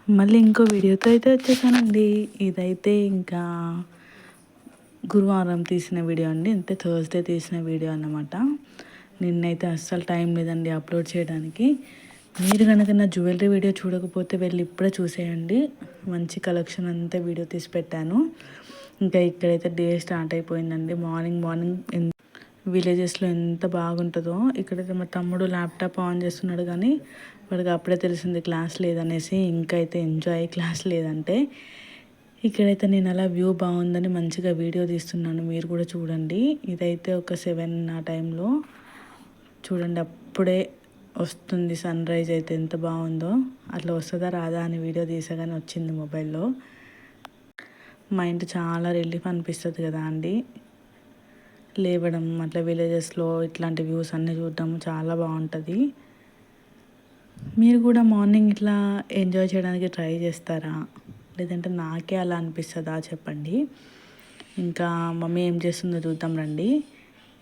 మళ్ళీ ఇంకో వీడియోతో అయితే వచ్చేసానండి. ఇదైతే ఇంకా గురువారం తీసిన వీడియో అండి. అంటే థర్స్డే తీసిన వీడియో అన్నమాట. నిన్నైతే అస్సలు టైం లేదండి అప్లోడ్ చేయడానికి. మీరు కనుక నా జ్యువెలరీ వీడియో చూడకపోతే వెళ్ళి ఇప్పుడే చూసేయండి. మంచి కలెక్షన్ అంతా వీడియో తీసి పెట్టాను. ఇంకా ఇక్కడైతే డే స్టార్ట్ అయిపోయిందండి. మార్నింగ్ విలేజెస్లో ఎంత బాగుంటుందో. ఇక్కడైతే మా తమ్ముడు ల్యాప్టాప్ ఆన్ చేస్తున్నాడు, కానీ వాడికి అప్పుడే తెలిసింది క్లాస్ లేదనేసి. ఇంకా అయితే ఎంజాయ్ క్లాస్ లేదంటే. ఇక్కడైతే నేను అలా వ్యూ బాగుందని మంచిగా వీడియో తీస్తున్నాను, మీరు కూడా చూడండి. ఇదైతే ఒక 7 ఆ టైంలో చూడండి, అప్పుడే వస్తుంది సన్ రైజ్. అయితే ఎంత బాగుందో. అట్లా వస్తుందా రాదా అని వీడియో తీసగానే వచ్చింది మొబైల్లో. మైండ్ చాలా రిలీఫ్ అనిపిస్తుంది కదా అండి. లేవడం అట్లా విలేజెస్లో ఇట్లాంటి వ్యూస్ అన్నీ చూడడం చాలా బాగుంటుంది. మీరు కూడా మార్నింగ్ ఇట్లా ఎంజాయ్ చేయడానికి ట్రై చేస్తారా, లేదంటే నాకే అలా అనిపిస్తుందా చెప్పండి. ఇంకా మమ్మీ ఏం చేస్తుందో చూద్దాం రండి.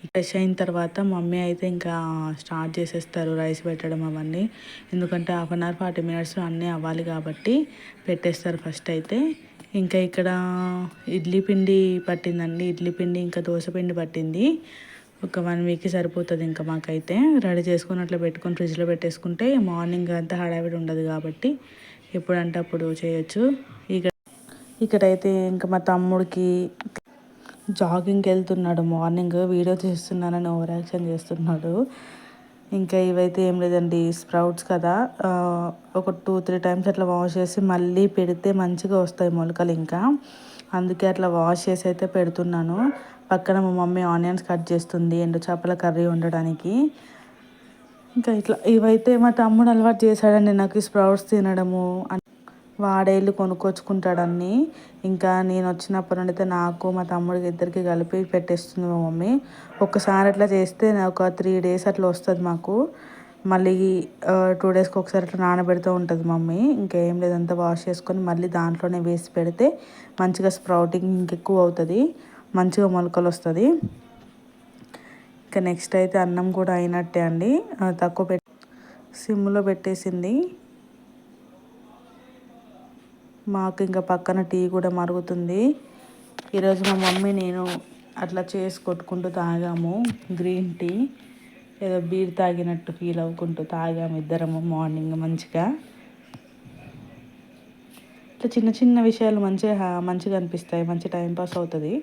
ఫ్రెష్ అయిన తర్వాత మమ్మీ అయితే ఇంకా స్టార్ట్ చేసేస్తారు రైస్ పెట్టడం అవన్నీ. ఎందుకంటే 1/2 అవర్ 40 మినిట్స్లో అన్నీ అవ్వాలి కాబట్టి పెట్టేస్తారు ఫస్ట్ అయితే. ఇంకా ఇక్కడ ఇడ్లీ పిండి పట్టిందండి. ఇడ్లీ పిండి ఇంకా దోశ పిండి పట్టింది. ఒక 1 వీక్కి సరిపోతుంది. ఇంకా మాకైతే రెడీ చేసుకుని అట్లా పెట్టుకొని ఫ్రిడ్జ్లో పెట్టేసుకుంటే మార్నింగ్ అంతా హడావిడి ఉండదు కాబట్టి ఎప్పుడంటే అప్పుడు చేయొచ్చు. ఇక్కడైతే ఇంకా మా తమ్ముడికి జాగింగ్కి వెళ్తున్నాడు. మార్నింగ్ వీడియో తీస్తున్నానని ఓవర్ యాక్షన్ చేస్తున్నాడు. ఇంకా ఇవైతే ఏం లేదండి, స్ప్రౌట్స్ కదా, ఒక 2-3 టైమ్స్ అట్లా వాష్ చేసి మళ్ళీ పెడితే మంచిగా వస్తాయి మొలకలు. ఇంకా అందుకే అట్లా వాష్ చేసి అయితే పెడుతున్నాను. పక్కన మా మమ్మీ ఆనియన్స్ కట్ చేస్తుంది ఎండు చేపల కర్రీ వండడానికి. ఇంకా ఇట్లా ఇవైతే మా తమ్ముడు అలవాటు చేశాడండి నాకు స్ప్రౌట్స్ తినడము. వాడేళ్ళు కొనుక్కొచ్చుకుంటాడన్ని. ఇంకా నేను వచ్చినప్పటి నుండి అయితే నాకు మా తమ్ముడికి ఇద్దరికి కలిపి పెట్టేస్తుంది మా మమ్మీ. ఒక్కసారి అట్లా చేస్తే ఒక 3 డేస్ అట్లా వస్తుంది మాకు. మళ్ళీ 2 డేస్కి ఒకసారి అట్లా నానబెడుతూ ఉంటుంది మమ్మీ. ఇంకేం లేదంతా వాష్ చేసుకొని మళ్ళీ దాంట్లోనే వేసి పెడితే మంచిగా స్ప్రౌటింగ్ ఇంకెక్కువ అవుతుంది, మంచిగా మొలకలు వస్తుంది. ఇంకా నెక్స్ట్ అయితే అన్నం కూడా అయినట్టే అండి. తక్కువ సిమ్లో పెట్టేసింది. మాకు ఇంకా పక్కన టీ కూడా మరుగుతుంది. ఈరోజు మా మమ్మీ నేను అట్లా చేసి కొట్టుకుంటూ తాగాము గ్రీన్ టీ. ఏదో బీర్ తాగినట్టు ఫీల్ అవ్వుకుంటూ తాగాము ఇద్దరము మార్నింగ్ మంచిగా. ఇట్లా చిన్న చిన్న విషయాలు మంచిగా అనిపిస్తాయి, మంచి టైంపాస్ అవుతుంది.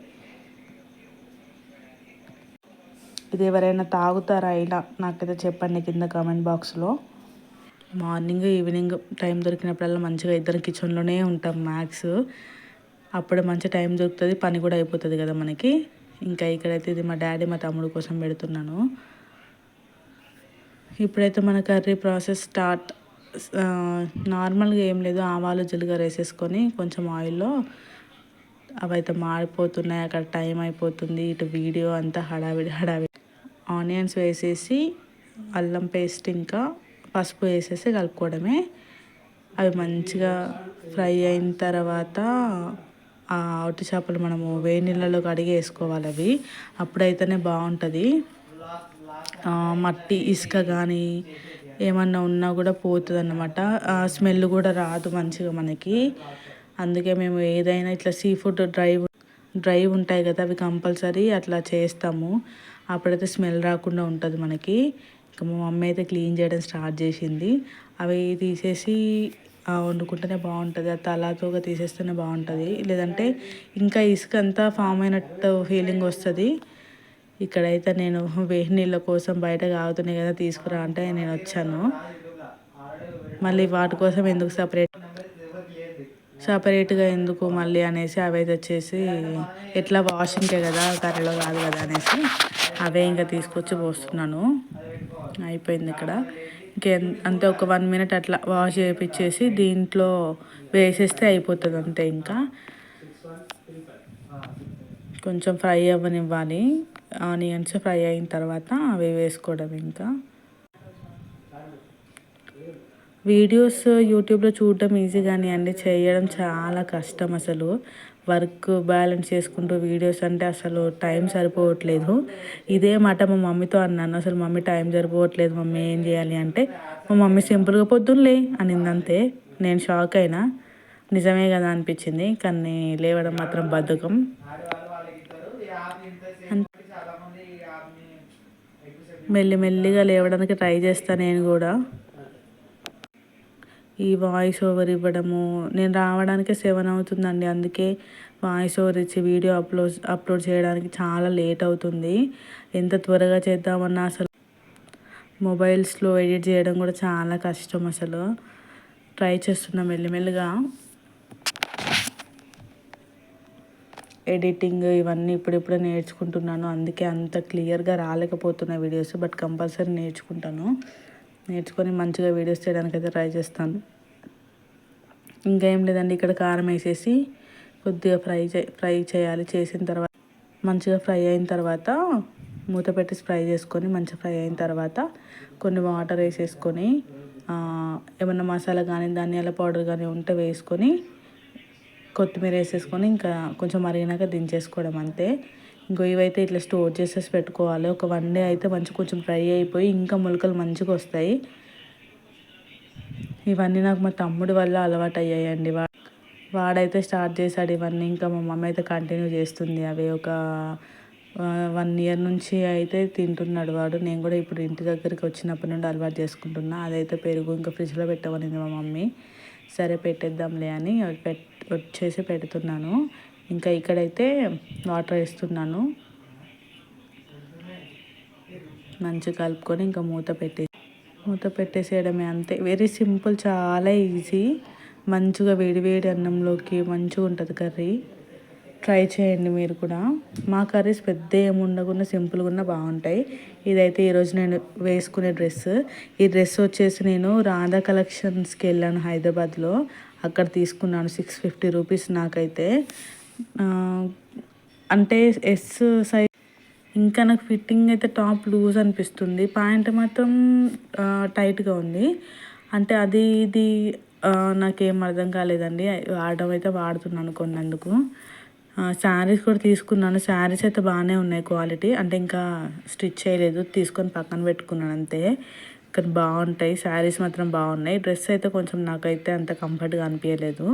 ఇది ఎవరైనా తాగుతారా ఇలా నాకైతే చెప్పండి కింద కామెంట్ బాక్స్లో. మార్నింగ్ ఈవినింగ్ టైం దొరికినప్పుడల్లా మంచిగా ఇద్దరు కిచెన్లోనే ఉంటాం మ్యాక్స్. అప్పుడే మంచి టైం దొరుకుతుంది, పని కూడా అయిపోతుంది కదా మనకి. ఇంకా ఇక్కడైతే ఇది మా డాడీ మా తమ్ముడు కోసం పెడుతున్నాను. ఇప్పుడైతే మన కర్రీ ప్రాసెస్ స్టార్ట్. నార్మల్గా ఏం లేదు, ఆవాలు జీలకర్ర వేసేసుకొని కొంచెం ఆయిల్లో అవైతే మాడిపోతున్నాయి. అక్కడ టైం అయిపోతుంది, ఇటు వీడియో అంతా హడావిడి. ఆనియన్స్ వేసేసి అల్లం పేస్ట్ ఇంకా పసుపు వేసేసి కలుపుకోవడమే. అవి మంచిగా ఫ్రై అయిన తర్వాత ఆ ఒట్టి చేపలు మనము వేడి నీళ్ళలో కడిగి వేసుకోవాలి. అవి అప్పుడైతేనే బాగుంటుంది. మట్టి ఇసుక కానీ ఏమన్నా ఉన్నా కూడా పోతుంది అన్నమాట. స్మెల్ కూడా రాదు మంచిగా మనకి. అందుకే మేము ఏదైనా ఇట్లా సీ ఫుడ్ డ్రై ఉంటాయి కదా, అవి కంపల్సరీ అట్లా చేస్తాము. అప్పుడైతే స్మెల్ రాకుండా ఉంటుంది మనకి. ఇంకా మా మమ్మీ అయితే క్లీన్ చేయడం స్టార్ట్ చేసింది. అవి తీసేసి వండుకుంటేనే బాగుంటుంది. ఆ తలాతోగా తీసేస్తేనే బాగుంటుంది, లేదంటే ఇంకా ఇసుక అంతా ఫామ్ అయినట్టు ఫీలింగ్ వస్తుంది. ఇక్కడైతే నేను వేడి నీళ్ళ కోసం బయట కాగుతున్నాయి కదా తీసుకురా అంటే నేను వచ్చాను. మళ్ళీ వాటి కోసం ఎందుకు సపరేట్గా ఎందుకు మళ్ళీ అనేసి అవే తెచ్చేసి, ఎట్లా వాషింగ్కే కదా కర్రీలో కాదు కదా అనేసి అవే ఇంకా తీసుకొచ్చి పోస్తున్నాను. అయిపోయింది ఇక్కడ. అంతే, ఒక 1 మినిట్ అట్లా వాష్ చేయించేసి దీంట్లో వేసేస్తే అయిపోతుంది అంతే. ఇంకా కొంచెం ఫ్రై అవ్వనివ్వాలి. ఆనియన్స్ ఫ్రై అయిన తర్వాత అవి వేసుకోవడం. ఇంకా వీడియోస్ యూట్యూబ్లో చూడడం ఈజీ కానీ అండి, చేయడం చాలా కష్టం అసలు. వర్క్ బ్యాలెన్స్ చేసుకుంటూ వీడియోస్ అంటే అసలు టైం సరిపోవట్లేదు. ఇదే మాట మా మమ్మీతో అన్నాను. అసలు మమ్మీ టైం సరిపోవట్లేదు మమ్మీ ఏం చేయాలి అంటే, మా మమ్మీ సింపుల్గా పొద్దున్నలే అనింది అంతే. నేను షాక్ అయినా, నిజమే కదా అనిపించింది. కానీ లేవడం మాత్రం బద్ధకం. మెల్లిమెల్లిగా లేవడానికి ట్రై చేస్తాను నేను కూడా. ఈ వాయిస్ ఓవర్ ఇవ్వడము, నేను రావడానికి 7 అవుతుందండి. అందుకే వాయిస్ ఓవర్ ఇచ్చి వీడియో అప్లోడ్ చేయడానికి చాలా లేట్ అవుతుంది. ఎంత త్వరగా చేద్దామన్నా అసలు మొబైల్స్లో ఎడిట్ చేయడం కూడా చాలా కష్టం. అసలు ట్రై చేస్తున్నా మెల్లిమెల్లిగా. ఎడిటింగ్ ఇవన్నీ ఇప్పుడిప్పుడే నేర్చుకుంటున్నాను. అందుకే అంత క్లియర్గా రాలేకపోతున్న వీడియోస్. బట్ కంపల్సరీ నేర్చుకొని మంచిగా వీడియోస్ చేయడానికి అయితే ట్రై చేస్తాను. ఇంకా ఏం లేదండి, ఇక్కడ కారం వేసేసి కొద్దిగా ఫ్రై చేయాలి. చేసిన తర్వాత మంచిగా ఫ్రై అయిన తర్వాత మూత పెట్టి ఫ్రై చేసుకొని, మంచిగా ఫ్రై అయిన తర్వాత కొన్ని వాటర్ వేసేసుకొని, ఏమన్నా మసాలా కానీ ధనియాల పౌడర్ కానీ ఉంటే వేసుకొని, కొత్తిమీర వేసేసుకొని ఇంకా కొంచెం మరిగినాక దించేసుకోవడం అంతే. ఇంకో ఇవైతే ఇట్లా స్టోర్ చేసేసి పెట్టుకోవాలి. ఒక 1 డే అయితే మంచిగా కొంచెం ఫ్రై అయిపోయి ఇంకా మొలకలు మంచిగా వస్తాయి. ఇవన్నీ నాకు మా తమ్ముడి వల్ల అలవాటు అయ్యాయండి. వాడైతే స్టార్ట్ చేశాడు ఇవన్నీ. ఇంకా మా మమ్మీ అయితే కంటిన్యూ చేస్తుంది. అవి ఒక 1 ఇయర్ నుంచి అయితే తింటున్నాడు వాడు. నేను కూడా ఇప్పుడు ఇంటి దగ్గరికి వచ్చినప్పటి నుండి అలవాటు చేసుకుంటున్నా. అదైతే పెరుగు ఇంకా ఫ్రిడ్జ్లో పెట్టమనింది మా మమ్మీ. సరే పెట్టేద్దాంలే అని వచ్చేసి పెడుతున్నాను. ఇంకా ఇక్కడైతే వాటర్ వేస్తున్నాను. మంచిగా కలుపుకొని ఇంకా మూత పెట్టేసేయడమే అంతే. వెరీ సింపుల్, చాలా ఈజీ. మంచిగా వేడి అన్నంలోకి మంచిగా ఉంటుంది కర్రీ. ట్రై చేయండి మీరు కూడా. మా కర్రీస్ పెద్ద ఏమి ఉండకుండా సింపుల్గా ఉన్న బాగుంటాయి. ఇదైతే ఈరోజు నేను వేసుకునే డ్రెస్. ఈ డ్రెస్ వచ్చేసి నేను రాధా కలెక్షన్స్కి వెళ్ళాను హైదరాబాద్లో. అక్కడ తీసుకున్నాను 650 రూపీస్. నాకైతే అంటే ఎస్ సైజ్. ఇంకా నాకు ఫిట్టింగ్ అయితే టాప్ లూజ్ అనిపిస్తుంది, ప్యాంట్ మాత్రం టైట్గా ఉంది. అంటే అది ఇది నాకేం అర్థం కాలేదండి. వాడడం అయితే వాడుతున్నాను కొన్నందుకు. శారీస్ కూడా తీసుకున్నాను. శారీస్ అయితే బాగానే ఉన్నాయి క్వాలిటీ. అంటే ఇంకా స్టిచ్ చేయలేదు, తీసుకొని పక్కన పెట్టుకున్నాను అంతే. కానీ బాగుంటాయి, శారీస్ మాత్రం బాగున్నాయి. డ్రెస్ అయితే కొంచెం నాకైతే అంత కంఫర్ట్గా అనిపించలేదు.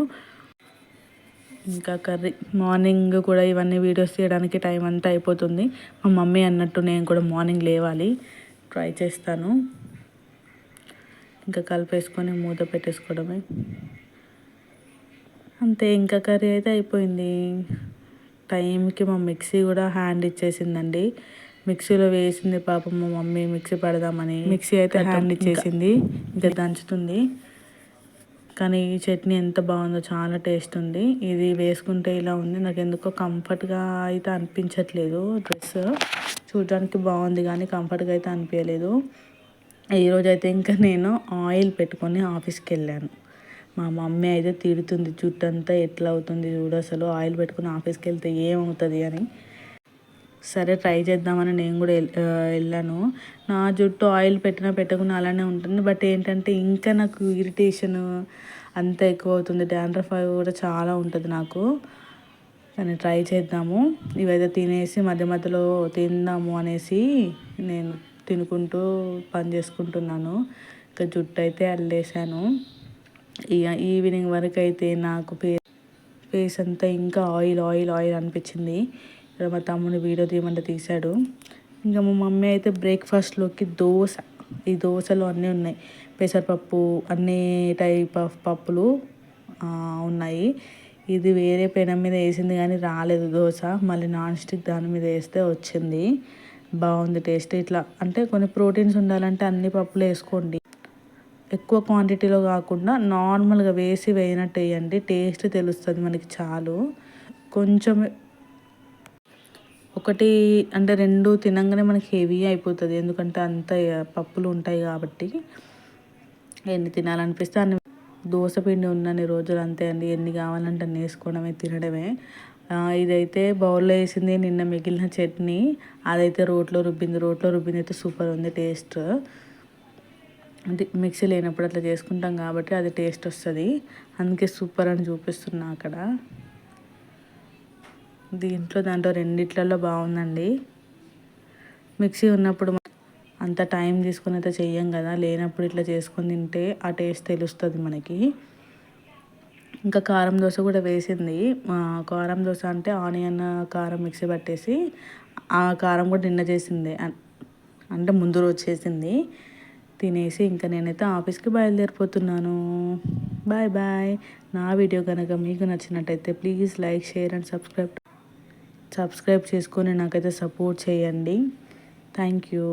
ఇంకా కర్రీ మార్నింగ్ కూడా ఇవన్నీ వీడియోస్ తీయడానికి టైం అంతా అయిపోతుంది. మా మమ్మీ అన్నట్టు నేను కూడా మార్నింగ్ లేవాలి, ట్రై చేస్తాను. ఇంకా కలిపేసుకొని మూత పెట్టేసుకోవడమే అంతే. ఇంకా కర్రీ అయితే అయిపోయింది. టైంకి మా మిక్సీ కూడా హ్యాండ్ ఇచ్చేసిందండి. మిక్సీలో వేసింది పాపం మా మమ్మీ, మిక్సీ పడదామని. మిక్సీ అయితే హ్యాండ్ ఇచ్చేసింది, ఇంకా దంచుతుంది. కానీ ఈ చట్నీ ఎంత బాగుందో, చాలా టేస్ట్ ఉంది. ఇది వేసుకుంటే ఇలా ఉంది. నాకు ఎందుకో కంఫర్ట్గా అయితే అనిపించట్లేదు. డ్రెస్ చూడడానికి బాగుంది కానీ కంఫర్ట్గా అయితే అనిపించలేదు. ఈరోజు అయితే ఇంకా నేను ఆయిల్ పెట్టుకొని ఆఫీస్కి వెళ్ళాను. మా మమ్మీ అయితే తిడుతుంది, జుట్టు అంతా ఎట్లా అవుతుంది చూడు, అసలు ఆయిల్ పెట్టుకుని ఆఫీస్కి వెళ్తే ఏమవుతుంది అని. సరే ట్రై చేద్దామని నేను కూడా వెళ్ళాను. నా జుట్టు ఆయిల్ పెట్టినా పెట్టకుండా అలానే ఉంటుంది. బట్ ఏంటంటే ఇంకా నాకు ఇరిటేషన్ అంత ఎక్కువ అవుతుంది. డాండ్రఫ్ కూడా చాలా ఉంటుంది నాకు. కానీ ట్రై చేద్దాము. ఇవైతే తినేసి మధ్య మధ్యలో తిందాము అనేసి నేను తినుకుంటూ పని చేసుకుంటున్నాను. ఇంకా జుట్టు అయితే అల్లేసాను. ఇక ఈవినింగ్ వరకు అయితే నాకు ఫేస్ అంతా ఇంకా ఆయిల్ అనిపించింది. ఇక్కడ మా తమ్ముని వీడియో తీయమంటే తీశాడు. ఇంకా మా మమ్మీ అయితే బ్రేక్ఫాస్ట్లోకి ఈ దోశలు అన్నీ ఉన్నాయి. పెసరపప్పు, అన్ని టైప్ ఆఫ్ పప్పులు ఉన్నాయి. ఇది వేరే పెనం మీద వేసింది కానీ రాలేదు దోశ. మళ్ళీ నాన్ స్టిక్ దాని మీద వేస్తే వచ్చింది. బాగుంది టేస్ట్. ఇట్లా అంటే కొన్ని ప్రోటీన్స్ ఉండాలంటే అన్ని పప్పులు వేసుకోండి. ఎక్కువ క్వాంటిటీలో కాకుండా నార్మల్గా వేయనట్టు వేయండి. టేస్ట్ తెలుస్తుంది మనకి. చాలు కొంచెం, ఒకటి అంటే 2 తినంగానే మనకి హెవీ అయిపోతుంది. ఎందుకంటే అంత పప్పులు ఉంటాయి కాబట్టి. ఎన్ని తినాలనిపిస్తే అన్ని. దోశ పిండి ఉన్నన్ని రోజులు అంతే అండి, ఎన్ని కావాలంటే అన్ని వేసుకోవడమే, తినడమే. ఇదైతే బౌల్లో వేసింది నిన్న మిగిలిన చట్నీ. అదైతే రోట్లో రుబ్బింది అయితే సూపర్ ఉంది టేస్ట్. అంటే మిక్సీ లేనప్పుడు అట్లా చేసుకుంటాం కాబట్టి అది టేస్ట్ వస్తుంది. అందుకే సూపర్ అని చూపిస్తున్నా అక్కడ. దాంట్లో రెండిట్లలో బాగుందండి. మిక్సీ ఉన్నప్పుడు అంత టైం తీసుకుని అయితే చెయ్యం కదా, లేనప్పుడు ఇట్లా చేసుకొని తింటే ఆ టేస్ట్ తెలుస్తుంది మనకి. ఇంకా కారం దోశ కూడా వేసింది. కారం దోశ అంటే ఆనియన్ కారం మిక్సీ పట్టేసి ఆ కారం కూడా నిన్న చేసింది, అంటే ముందు రోజు చేసింది. తినేసి ఇంకా నేనైతే ఆఫీస్కి బయలుదేరిపోతున్నాను. Bye bye. నా వీడియో కనుక మీకు నచ్చినట్టయితే please like, share and subscribe చేసుకొని నాకైతే సపోర్ట్ చేయండి. Thank you.